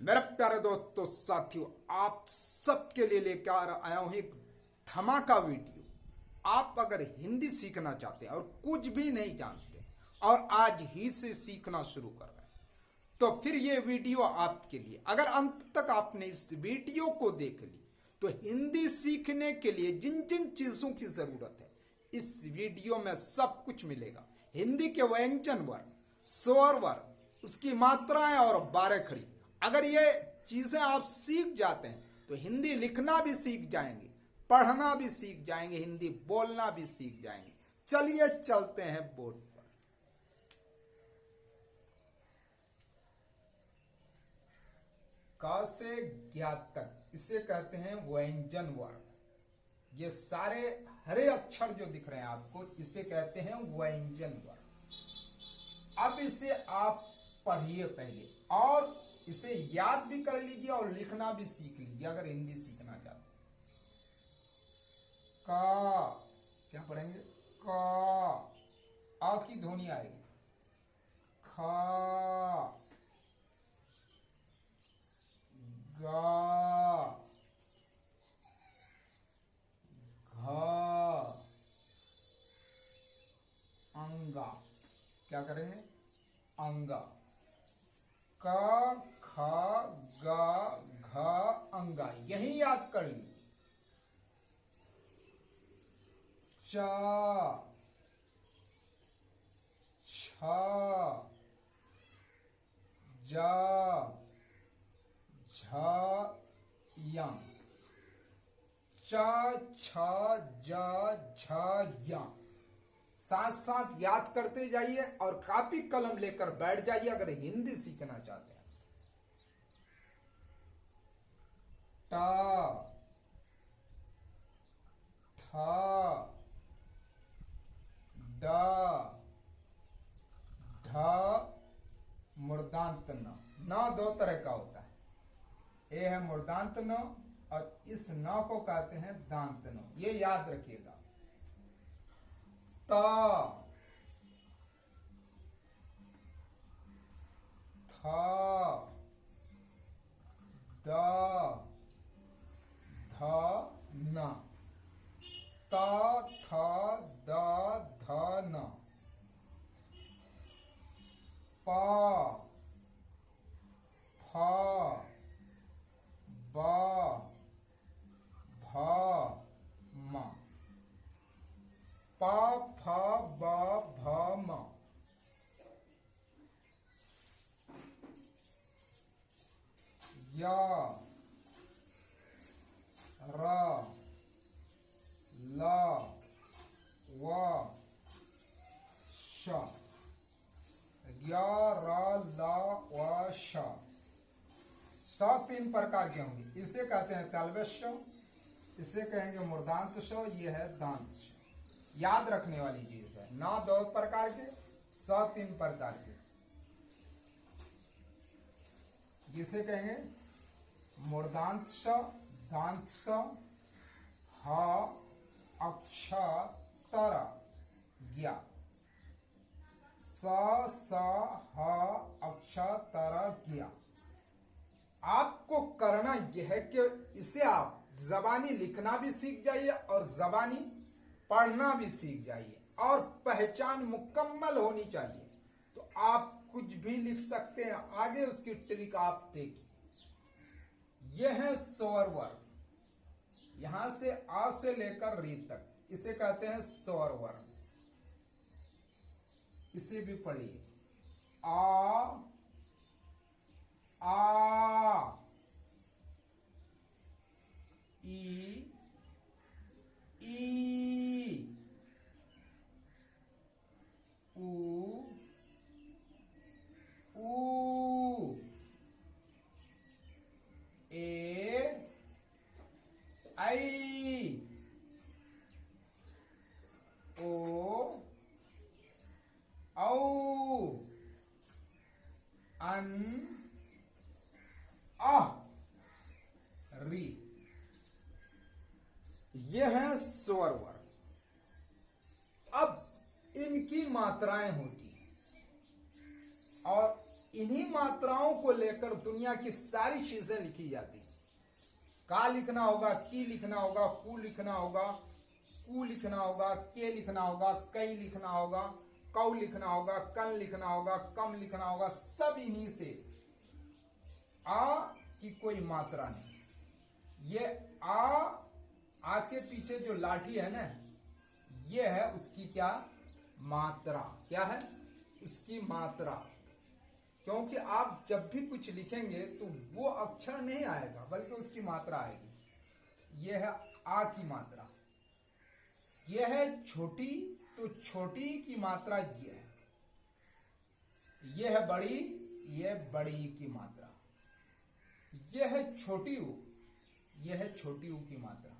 मेरे प्यारे दोस्तों साथियों, आप सबके लिए लेकर आया हूं एक धमाका वीडियो। आप अगर हिंदी सीखना चाहते हैं और कुछ भी नहीं जानते और आज ही से सीखना शुरू कर रहे हैं तो फिर ये वीडियो आपके लिए। अगर अंत तक आपने इस वीडियो को देख ली तो हिंदी सीखने के लिए जिन जिन चीजों की जरूरत है इस वीडियो में सब कुछ मिलेगा। हिंदी के व्यंजन वर्ग, स्वर वर्ग, उसकी मात्राएं और बारेखड़ी, अगर ये चीजें आप सीख जाते हैं तो हिंदी लिखना भी सीख जाएंगे, पढ़ना भी सीख जाएंगे, हिंदी बोलना भी सीख जाएंगे। चलिए चलते हैं बोर्ड पर। क से ज्ञात तक इसे कहते हैं व्यंजन वर्ग। ये सारे हरे अक्षर जो दिख रहे हैं आपको इसे कहते हैं व्यंजन वर्ग। अब इसे आप पढ़िए पहले और इसे याद भी कर लीजिए और लिखना भी सीख लीजिए अगर हिंदी सीखना चाहते हैं। का क्या पढ़ेंगे? का, आ की ध्वनि आएगी। खा, गा, घा, अंगा। क्या करेंगे? अंगा। क, ख, ग, घ, अंगा, यही याद कर ली। च, छ, ज, झ, यं। च, छ, ज, झ, यं। साथ साथ याद करते जाइए और कॉपी कलम लेकर बैठ जाइए अगर हिंदी सीखना चाहते हैं। ट, ठ, ड, ढ, मूर्धांत न दो तरह का होता है। ए है मूर्धांत न और इस न को कहते हैं दांत न, ये याद रखिएगा। त, थ, द, ध, न। त, थ, द, ध, न। प, फ, ब, भ, म। प, फ, ब, भ, म। य, र, ल, व, श। य, र, ल, व, श। स तीन प्रकार के होंगे। इसे कहते हैं तालव्य श, इसे कहेंगे मूर्धांत श, ये है दांत श। याद रखने वाली चीज है। न दो प्रकार के, स तीन प्रकार के। जिसे कहेंगे मूर्धांत स, दांत स, ह, अक्ष, तर, ज्ञा। स, ह, अक्ष, तर, ज्ञा। आपको करना यह है कि इसे आप जबानी लिखना भी सीख जाइए और जबानी पढ़ना भी सीख जाइए और पहचान मुकम्मल होनी चाहिए तो आप कुछ भी लिख सकते हैं। आगे उसकी ट्रिक आप देखिए। यह है स्वर वर्ग, यहां से आ से लेकर री तक, इसे कहते हैं स्वर वर्ग। इसे भी पढ़िए। आ, ई, ऊ, ए, ऐ, ओ, औ, अन, अह, री। यह है स्वर वर्ग। अब इनकी मात्राएं होती हैं और इन्हीं मात्राओं को लेकर दुनिया की सारी चीजें लिखी जाती हैं। का लिखना होगा, की लिखना होगा, कु लिखना होगा, कु लिखना होगा, के लिखना होगा, कई लिखना होगा, कौ लिखना होगा, कन लिखना होगा, कम लिखना होगा, सब इन्हीं से। आ की कोई मात्रा नहीं। ये आ के पीछे जो लाठी है ना, ये है उसकी क्या मात्रा, क्या है उसकी मात्रा। क्योंकि आप जब भी कुछ लिखेंगे तो वो अक्षर नहीं आएगा बल्कि उसकी मात्रा आएगी। यह है आ की मात्रा। यह है छोटी, तो छोटी की मात्रा ये है। यह है बड़ी, यह बड़ी की मात्रा। यह है छोटी ऊ, यह है छोटी ऊ की मात्रा।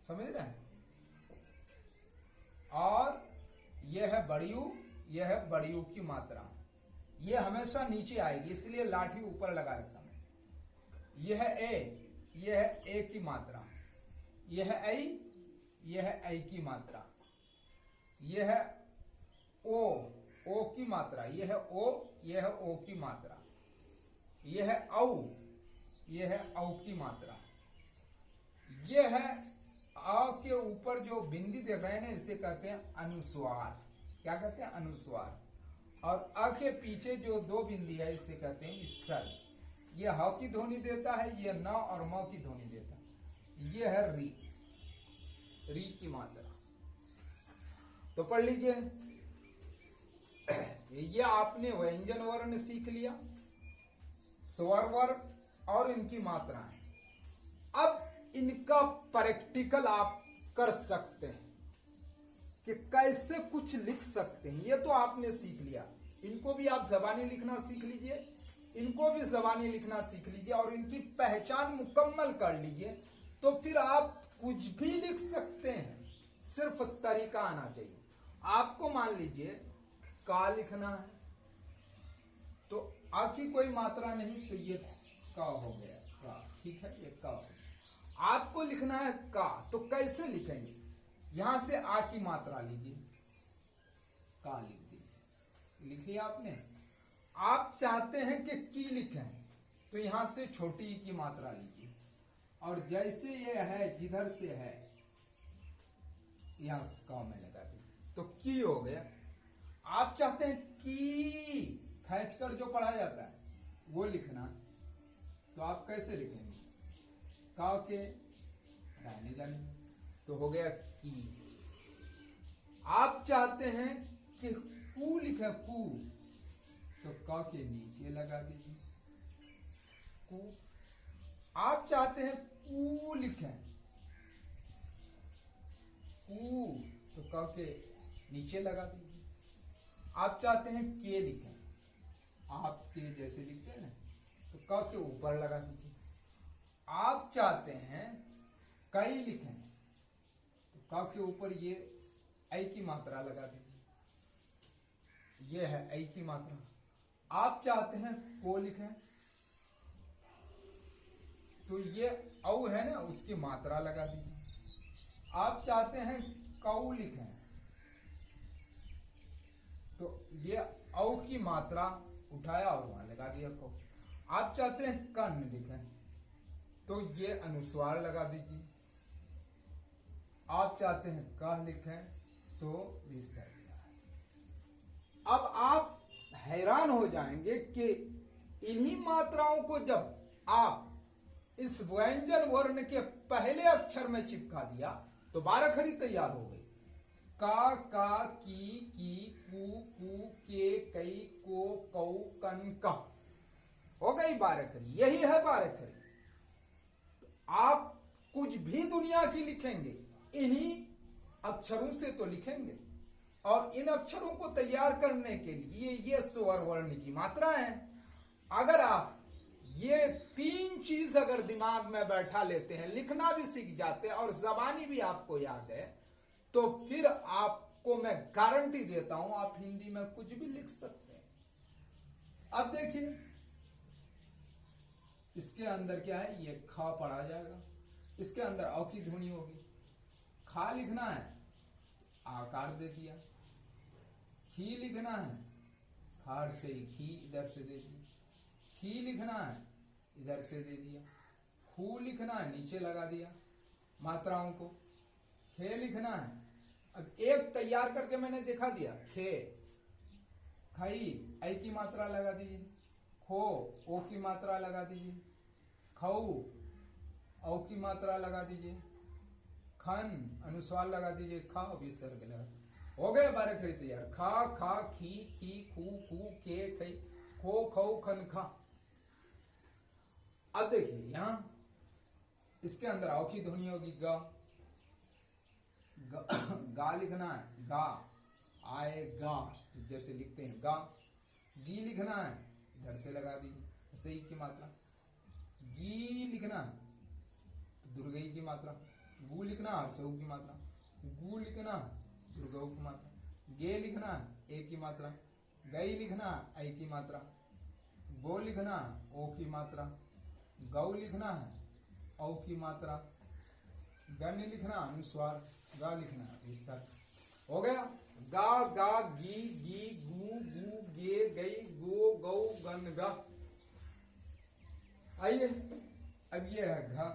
समझ रहे हैं? और यह है बड़ी ऊ, यह है बड़ी ऊ की मात्रा। यह हमेशा नीचे आएगी, इसलिए लाठी ऊपर लगा रखा है। यह है ए, यह है ए की मात्रा। यह है ऐ, यह है ऐ की मात्रा। यह है ओ की मात्रा। यह है ओ, यह है ओ की मात्रा। यह है औ, यह है औ की मात्रा। यह है आ के ऊपर जो बिंदी देख रहे हैं ना, इसे कहते हैं अनुस्वार। क्या कहते हैं? अनुस्वार। और अ के पीछे जो दो बिंदी है, इसे कहते हैं स्वर। यह ह की ध्वनि देता है, यह न और म की ध्वनि देता है। यह है री, री की मात्रा। तो पढ़ लीजिए, यह आपने व्यंजन वर्ण सीख लिया, स्वर वर्ण और इनकी मात्राएं। अब इनका प्रैक्टिकल आप कर सकते हैं कि कैसे कुछ लिख सकते हैं। ये तो आपने सीख लिया, इनको भी आप जबानी लिखना सीख लीजिए, इनको भी जबानी लिखना सीख लीजिए और इनकी पहचान मुकम्मल कर लीजिए, तो फिर आप कुछ भी लिख सकते हैं। सिर्फ तरीका आना चाहिए। आपको मान लीजिए का लिखना है, तो आ की कोई मात्रा नहीं, तो ये का हो गया का, ठीक है, ये का हो गया। आपको लिखना है का, तो कैसे लिखेंगे? यहां से आ की मात्रा लीजिए, का लिख दीजिए। लिख लिया आपने। आप चाहते हैं कि की लिखें, तो यहां से छोटी ई की मात्रा लीजिए और जैसे ये है जिधर से है यहां का में लगा दीजिए, तो की हो गया। आप चाहते हैं की खींच कर जो पढ़ा जाता है वो लिखना, तो आप कैसे लिखेंगे? का के रहने जाने, तो हो गया की। आप चाहते हैं कि कू लिखे, कू, तो का के नीचे लगा दीजिए कू। आप चाहते हैं कू लिखें, कू, तो का के नीचे लगा दीजिए। आप चाहते हैं के लिखें, आप के जैसे लिखते हैं ना, तो का के ऊपर लगा दीजिए। आप चाहते हैं कई लिखें, तो का के ऊपर ये ऐ की मात्रा लगा दीजिए, ये है ऐ की मात्रा। आप चाहते हैं को लिखें, तो ये औ है ना, उसकी मात्रा लगा दीजिए। आप चाहते हैं कौ लिखें, तो ये औ की मात्रा उठाया और वहां लगा दिया को। आप चाहते हैं कन लिखें, तो ये अनुस्वार लगा दीजिए। आप चाहते हैं कह लिखें, तो विसर्ग। अब आप हैरान हो जाएंगे कि इन्हीं मात्राओं को जब आप इस व्यंजन वर्ण के पहले अक्षर में चिपका दिया, तो 12 खड़ी तैयार हो गई। का, की, कु, के, कई, को, कौ, कन, का, हो गई 12 खड़ी। यही है 12 खड़ी। आप कुछ भी दुनिया की लिखेंगे, इन्हीं अक्षरों से तो लिखेंगे। और इन अक्षरों को तैयार करने के लिए ये स्वर वर्ण की मात्रा है। अगर आप ये 3 चीज अगर दिमाग में बैठा लेते हैं, लिखना भी सीख जाते हैं और जबानी भी आपको याद है, तो फिर आपको मैं गारंटी देता हूं आप हिंदी में कुछ भी लिख सकते हैं। अब देखिए, इसके अंदर क्या है, ये खा पढ़ा जाएगा, इसके अंदर औ की ध्वनि होगी। खा लिखना है, आकार दे दिया। खी लिखना है, खार से खी इधर से दे दिया, खी लिखना है इधर से दे दिया, खू लिखना है नीचे लगा दिया मात्राओं को, खे लिखना है। अब एक तैयार करके मैंने दिखा दिया, खे, खई ऐ की मात्रा लगा दीजिए, खो ओ की मात्रा लगा दीजिए, खऊ औ की मात्रा लगा दीजिए, खन अनुस्वार लगा दीजिए, खा विसर्ग लगा। हो गए 12 अक्षरी तैयार। खा खा खी खी खू खू खे खई खो खऊ खन खा। अब देखिए यहां इसके अंदर आओ की ध्वनि होगी गा, गा लिखना है, गा आएगा जैसे लिखते हैं गा। गी लिखना है इधर से लगा दीजिए सही की मात्रा, गी लिखना है तो दुर्गई की मात्रा, गु लिखना हर्षऊ की मात्रा, गु लिखना दुर्गऊ की मात्रा, गे लिखना ए की मात्रा, गई लिखना ऐ की मात्रा, गो लिखना ओ की मात्रा, गौ लिखना है औ की मात्रा, गण लिखना अनुस्वार, गा लिखना विसर्ग। हो गया गा गा गी गी गू गू गे गई गो गौ गन गा। आइए अब ये है घा,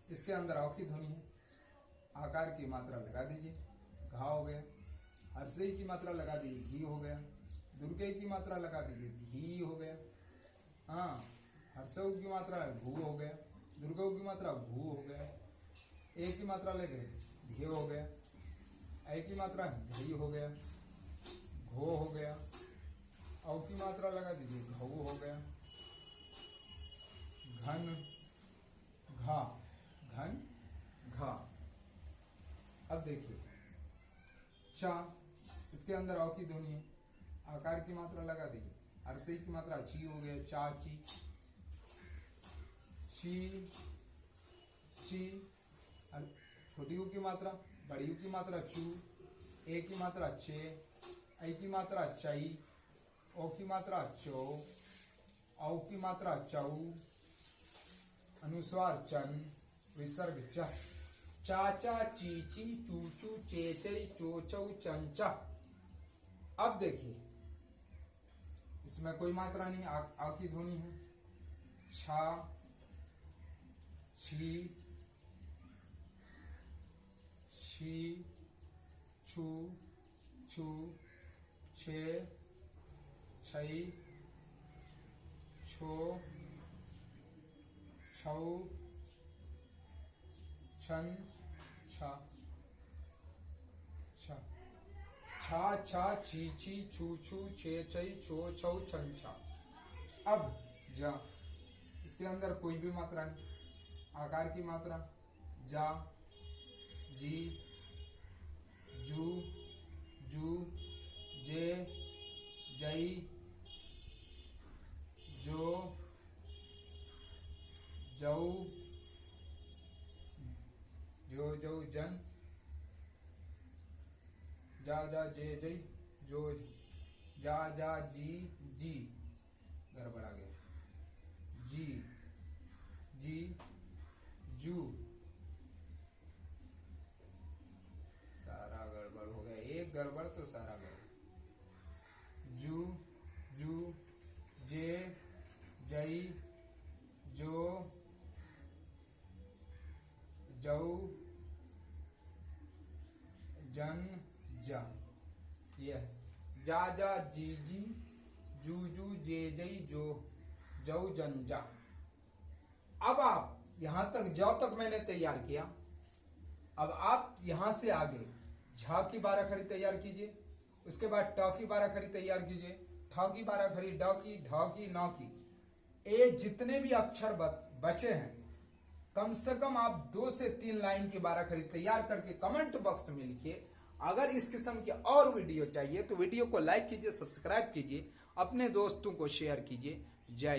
इसके अंदर औ की ध्वनि है, आकार की मात्रा लगा दीजिए, घा हो गया। हर्षई की मात्रा लगा दीजिए, घी हो गया। दुर्गे की मात्रा लगा दीजिए, घी हो गया। हाँ, हर्षऊ की मात्रा घू हो गया, दुर्गऊ की मात्रा घू हो गया। ए की मात्रा लगे घे हो गया, ऐ की मात्रा घई हो गया, घो हो गया। औ की मात्रा लगा दीजिए, घऊ हो गया। घन घा, घन घा। अब देखिए चा, इसके अंदर औ की ध्वनि है, आकार की मात्रा लगा दीजिए। हर्षई की मात्रा ची हो गया, चाची। ची ची, छोटी यू की मात्रा, बड़ी यू की मात्रा चू, ए की मात्रा चे, ऐ की मात्रा चई, ओ की मात्रा चौ, औ की मात्रा चऊ, अनुस्वार चन, विसर्ग च। चाचा चीची चूचू चेचई चोचौ चंचा। अब देखिए इसमें कोई मात्रा नहीं, आ की ध्वनि है। छा छी छी छू छू छे छई छो छऊ छन छा छा छा छा छी छी छू छू छे छई छो छऊ छन छा। अब जा, इसके अंदर कोई भी मात्रा नहीं, आकार की मात्रा जा, जी, जू, जू, जे, जई, जो, जऊ, जो जो जन, जा जा जे जई, जो जा जा जी जी, गड़बड़ आ गया, जी जी जू, सारा गड़बड़ हो गया, एक गड़बड़ तो सारा गड़बड़। जू जू, जे जई, जो, जऊ, जन, जा। यह जा जा जी जी, जू जू, जे जई, जो, जऊ, जन, जा। अब आप यहां तक जौ तक मैंने तैयार किया। अब आप यहां से आगे झा की 12 खड़ी तैयार कीजिए, उसके बाद ट की 12 खड़ी तैयार कीजिए, ठ की 12 खड़ी, ड की, ढ की, न की। ये जितने भी अक्षर बचे हैं कम से कम आप 2 से 3 लाइन की 12 खड़ी तैयार करके कमेंट बॉक्स में लिखिए। अगर इस किस्म के और वीडियो चाहिए तो वीडियो को लाइक कीजिए, सब्सक्राइब कीजिए, अपने दोस्तों को शेयर कीजिए। जय